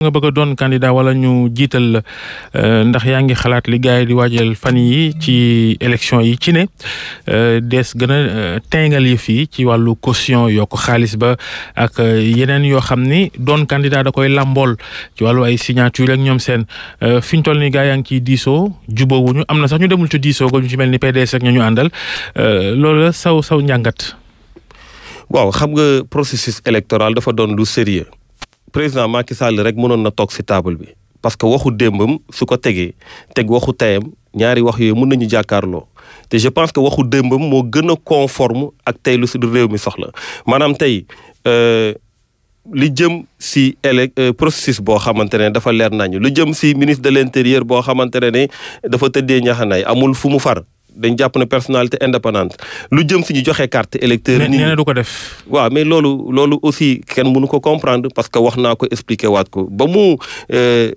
nga bëgg a doon candidat wala ñu jiital ndax yaa ngi xalaat li gars yi di waajal fan yi ci élection yi ci ne des gën a tengal yi fii ci wàllu caution yokk xaalis ba ak yeneen yoo xam ni doon candidat da koy làmbool ci wàllu ay signature ak ñoom seen fi ñu toll ni gars yaa ngi ciy diisoo jubóowuñu am na sax ñu demul ci diisoo ko ñu ci mel ni PDS ak ñu àndal loolu la saw njàngat. waaw xam nga processus électoral dafa doon lu sérieux président Macky Sall rek mënoon na toog ci table bi parce que waxu démbam su ko tegee teg waxu tayam ñaari wax yooyu mën nañu jàkkaarloo te je pense que waxu démbam moo gën a conforme ak tey lu si réew mi soxla maanaam tey li jëm si processus boo xamante ne dafa leer nañu lu jëm si ministre de l'intérieur boo xamante ne dafa tëddee ñaxanaay amul fu mu far dañ jàpp ne personnalité indépendante lu jëm si ñu joxe carte électeur nee na du ko def. waaw mais loolu aussi kenn mënu ko comprendre parce que wax naa ko expliquer waat ko ba mu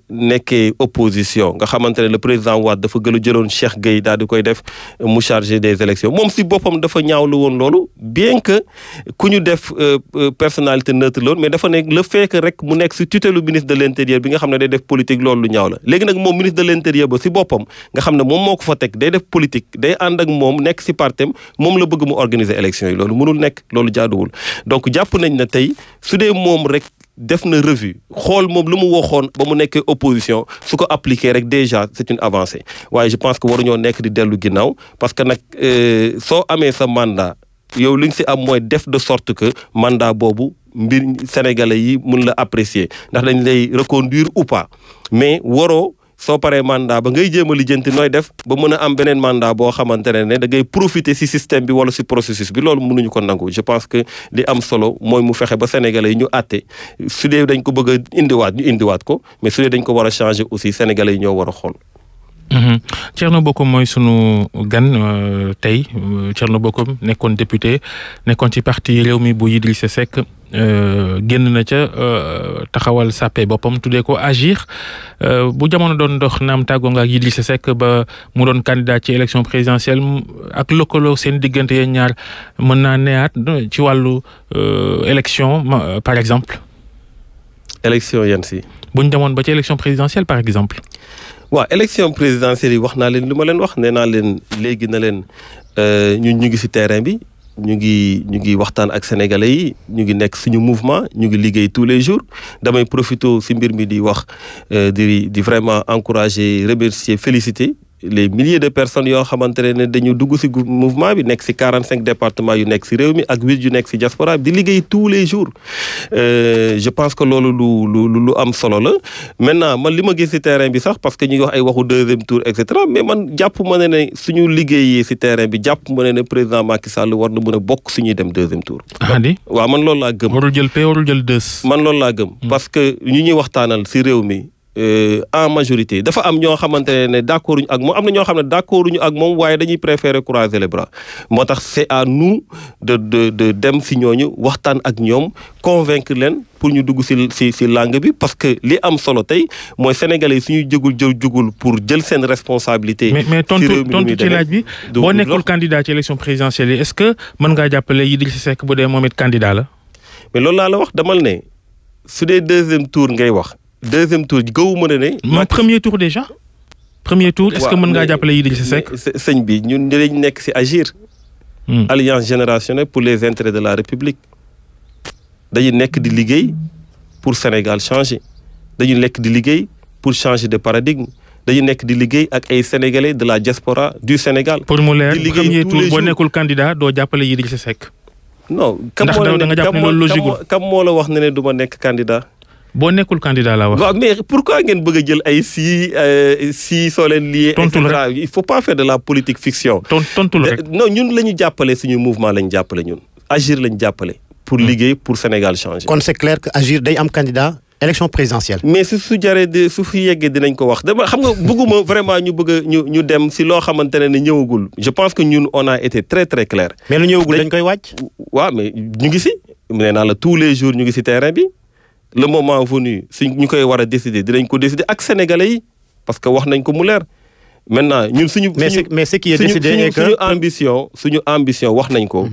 nekkee opposition nga xamante ne le président Wade dafa gën a jëloon Cheikh Gueye daal di koy def mu chargé des élections moom si boppam dafa ñaawlu woon loolu bien que ku ñu def personnalité neutre loolu mais dafa nekk le fait que rek mu nekk si tutelle ministre de l'intérieur bi nga xam ne day def politique loolu lu ñaaw la léegi nag moom ministre de l'intérieur ba si boppam nga xam ne moom moo ko fa teg day def politique day ànd ak moom nekk ci partem moom la bëgg mu organiser élection yi loolu mënul nekk loolu jaaduwul donc jàpp nañ ne tey su dee moom rek def na revue xool moom lu mu waxoon ba mu nekkee opposition su ko appliquer rek déjà c'est une avancée waaye je pense que waruñoo nekk di dellu ginnaaw parce que nag soo amee sa mandat yow li nga ci am mooy def de sorte que mandat boobu mbir sénégalais yi mun la apprécier ndax dañ lay reconduire ou pas mais waroo soo paree mandat ba ngay jéem a lijjanti nooy def ba mën a am beneen mandat boo xamante ne da ngay profiter ci système bi wala ci processus bi loolu mënuñu ko nangu je pense que li am solo mooy mu fexe ba sénégalais yi ñu àtte su dee dañ ko bëgg a indiwaat ñu indiwaat ko mais su dee dañ ko war a changer aussi sénégalais yi ñoo war a xool. Thierno Bocoum mooy sunu gan tey Thierno Bocoum nekkoon député nekkoon ci parti Rewmi bu Idrissa Seck génn na ca taxawal sàppe boppam tuddee ko Agir bu jamono doon dox naam tàggoo nga ak Idrissa Seck ba mu doon candidat ci élection présidentielle ak lëkkaloo seen diggante yeen ñaar mën naa neyaat ci wàllu élection par exemple. élection yan si. bu ñu demoon ba ci élection présidentielle par exemple. waaw élection présidentielle yi wax naa leen li ma leen wax nee naa leen léegi na leen ñun ñu ngi ci terrain bi ñu ngi waxtaan ak sénégalais yi ñu ngi nekk suñu mouvement ñu ngi liggéey tous les jours damay profiter ci mbir mi di wax di vraiment encourager remercier féliciter les milliers de personnes yoo xamante ne dañu dugg ci mouvement bi nekk ci 45 départements yu nekk ci réew mi ak 8 yu nekk ci diaspora di liggéey tous les jours je pense que loolu lu am solo la maintenant man li ma gis ci terrain bi sax parce que ñu ngi wax ay waxu deuxième tour et cetera mais man jàpp ma ne suñu liggéeyee ci terrain bi jàpp ma ne président Macky Sall war na mën a bokk suñuy dem deuxième tour. waaw man loolu laa gëm. warul jël P warul jël 2. man loolu laa gëm. parce que ñu ñuy waxtaanal ci réew mi. En majorité dafa am ñoo xamante ne d'accorduñu ak moom am na ñoo xam ne d'accorduñu ak moom waaye dañuy préférer croiser les bras moo tax c'est à nous de dem ci ñooñu waxtaan ak ñoom convaincre leen pour ñu dugg ci langue bi parce que li am solo tey mooy sénégalais yi suñu jugul pour jël seen responsabilité. mais tontu ci laaj bi boo nekkul candidat ci élection présidentielle yi est-ce que mën ngaa jàppale Idrissa Seck bu dee moom it candidat la. mais loolu laa la wax damal ne su dee deuxième tour ngay wax. deuxième tour gëwuma ne. moom premier tour déjà. premier tour est-ce que mën ngaa jàppale Idrissa Seck. sëñ bi ñun dañ nekk ci Agir. alliance générationnelle pour les intérêts de la République. dañu nekk di liggéey pour Sénégal changer dañu nekk di liggéey pour changer de paradigme dañu nekk di liggéey ak ay sénégalais de la diaspora du Sénégal. pour mu leer premier tour boo nekkul candidat doo jàppale Idrissa Seck. non ndax da nga jàpp ne loolu logique kam moo la wax ne du ma nekk candidat. boo nekkul candidat laa wax. waaw mais pourquoi ngeen bëgg a jël ay si soo leen lié. tontu la il faut pas faire de la politique fiction. tontu la rek. non ñun la ñu jàppale suñu mouvement la ñu jàppale ñun. Agir la ñu jàppale. pour liggéey pour Sénégal changer. kon c'est clair que Agir day am candidat élection présidentielle. mais su jaree su fi yeggee dinañ ko wax dama xam nga bëgguma vraiment ñu bëgg ñu dem si loo xamante ne ñëwagul. je pense que ñun on a été très très clair. mais lu ñëwagul dañ koy wàcc. waaw mais ñu ngi si. nee naa la tous les jours ñu ngi si terrain bi. le moment venu si ñu koy war a décider dinañ ko décider ak sénégalais yi parce que wax nañ ko mu leer maintenant ñun mais ce qui est décidé est que suñu ambition wax nañ ko.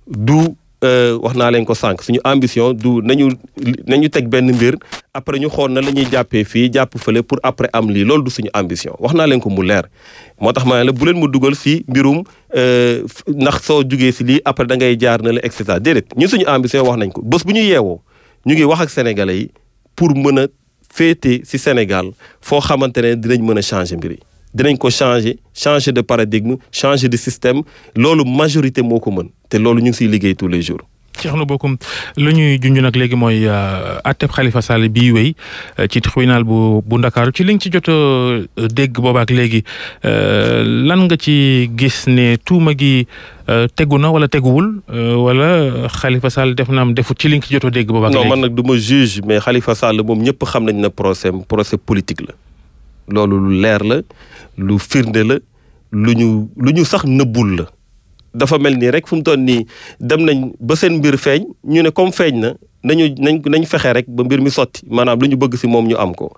du wax naa leen ko sànq suñu ambition du nañu teg benn mbir après ñu xool na la ñuy jàppee fii jàpp fële pour après am lii loolu du suñu ambition wax naa leen ko mu leer moo tax ma ne la bu leen mu dugal si mbirum ndax soo jugee si lii après da ngay jaar na la et cetera déedéet ñun suñu ambition wax nañ ko bés bu ñu yeewoo ñu ngi wax ak sénégalais yi pour mën a féete si Sénégal foo xamante ne dinañ mën a changer mbir yi dinañ ko changer de paradigme changer de système loolu majorité moo ko mën te loolu ñu ngi siy liggéey tous les jours. Thierno Bocoum lu ñuy junj nag léegi mooy atteb Khalifa Sall bii wéy ci tribunal bu Ndakaaru ci li nga ci jot a dégg boobaak léegi lan nga ci gis ne tuuma gi tegu na wala teguwul wala Khalifa Sall def na am defut ci li nga ci jot a dégg boobaak léegi. non man nag du ma juge mais Khalifa Sall moom ñëpp xam nañ ne procès politique la loolu lu leer la lu firnde la lu ñu sax nëbbul la. dafa mel nii rek fu mu toll nii dem nañ ba seen mbir feeñ ñu ne comme feeñ na nañ fexe rek ba mbir mi sotti maanaam lu ñu bëgg si moom ñu am ko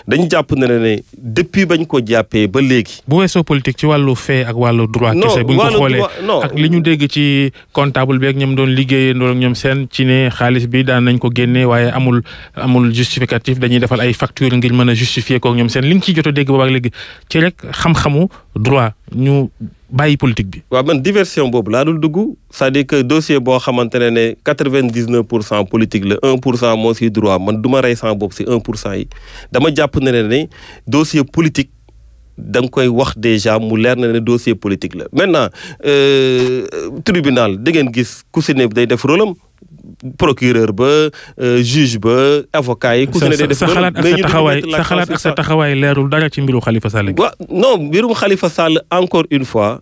dañu jàpp ne depuis bañ ko jàppee ba léegi. bu weesoo politique ci wàllu fait ak wàllu droit. kese bu ñu ko xoolee ak li ñu dégg ci comptable bi ak ñoom doon liggéeyandoo ak ñoom seen ci ne xaalis bi daan nañ ko génnee waaye amul justificatif dañuy defal ay facture ngir mën a justifier ko ak ñoom seen li nga ciy jot a dégg boobaak léegi ci rek xam-xamu droit ñu. bàyyi politique bi. waaw man diversion boobu laa dul dugg c'est-à-dire que dossier boo xamante ne 99% politique la 1% moo si droit man du ma rey sama bopp si 1% yi dama jàpp ne dossier politique da nga koy wax déjà mu leer na ne dossier politique la maintenant tribunal da ngeen gis ku si ne day def rôle am procureur ba juge ba avocat yi. ku si ne day def sa xalaat ak sa taxawaay leerul dara ci mbiru Khalifa Sall. waaw non mbirum Khalifa Sall encore une fois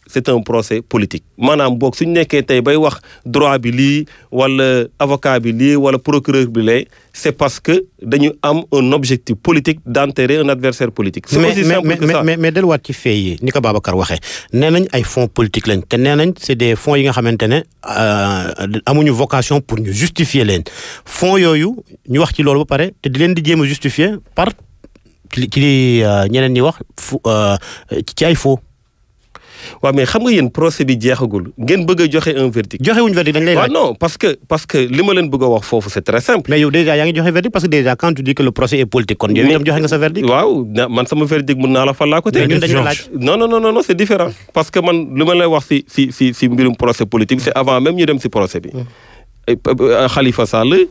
c'est un procès politique maanaam boog suñu nekkee tey bay wax droit bi lii wala avocat bi lii wala procureur bi lee c'est parce que dañu am un objectif politique d'enterrer un adversaire politique. c'est aussi simple que ça mais delluwaat ci fee yi ni ko Babacar waxee nee nañ ay fonds politiques lañ te nee nañ c'est des fonds yi nga xamante ne amuñu vocation pour ñu justifier leen fonds yooyu ñu wax ci loolu ba pare te di leen di jéem a justifier par ci ñeneen ñi wax ci ay faux. waaw mais xam nga yéen procès bi jeexagul ngeen bëgg a joxe un verdict. joxewuñ verdict dañ lay laaj. non parce que li ma leen bëgg a wax foofu c'est très simple. mais yow déjà yaa ngi joxe verdict parce que déjà quand tu dis que le procès est politique kon yow itam joxe nga sa verdict. waaw man sama verdict mën naa la fa laa ko tey. ñun dañu la laaj. non c'est différent parce que man li ma lay wax si mbirum procès politique c'est avant même ñu dem si procès bi. Khalifa Sall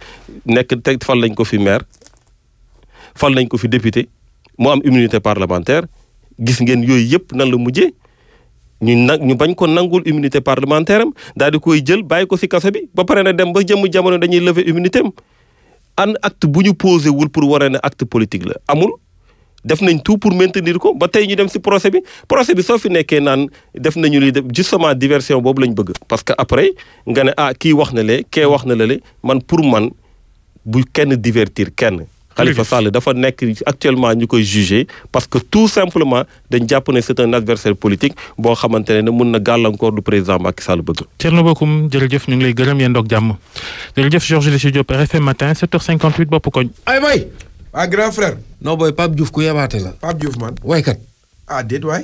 nekk teg fal nañ ko fi maire fal nañ ko fi député mu am immunité parlementaire gis ngeen yooyu yëpp nan la mujjee. ñu bañ ko nangul immunité parlementaire am daal di koy jël bàyyi ko ci kaso bi ba pare na dem ba jëmm jamono dañuy lever immunité am an acte bu ñu posé wul pour waree ne acte politique la amul def nañ tout pour maintenir ko ba tey ñu dem ci procès bi soo fi nekkee naan def nañu li def justement diversion boobu lañ bëgg parce que après nga ne kii wax na le kee wax na le man pour man bu kenn divertir kenn. Khalifa Sall dafa nekk actuellement ñu koy juger parce que tout simplement dañ jàpp ne c'est un adversaire politique boo xamante ne mun na gàllankoor du président Macky Sall bëgg. Thierno Bocoum jërëjëf ñu ngi lay gërëm yéen ndoog jàmm jërëjëf Georges Lissy Diop RFM matin 7h58 bopp koñ. ay boy. grand frère. non boy Pape Diouf ku yabaate la. Pape Diouf man. waykat. déet waay.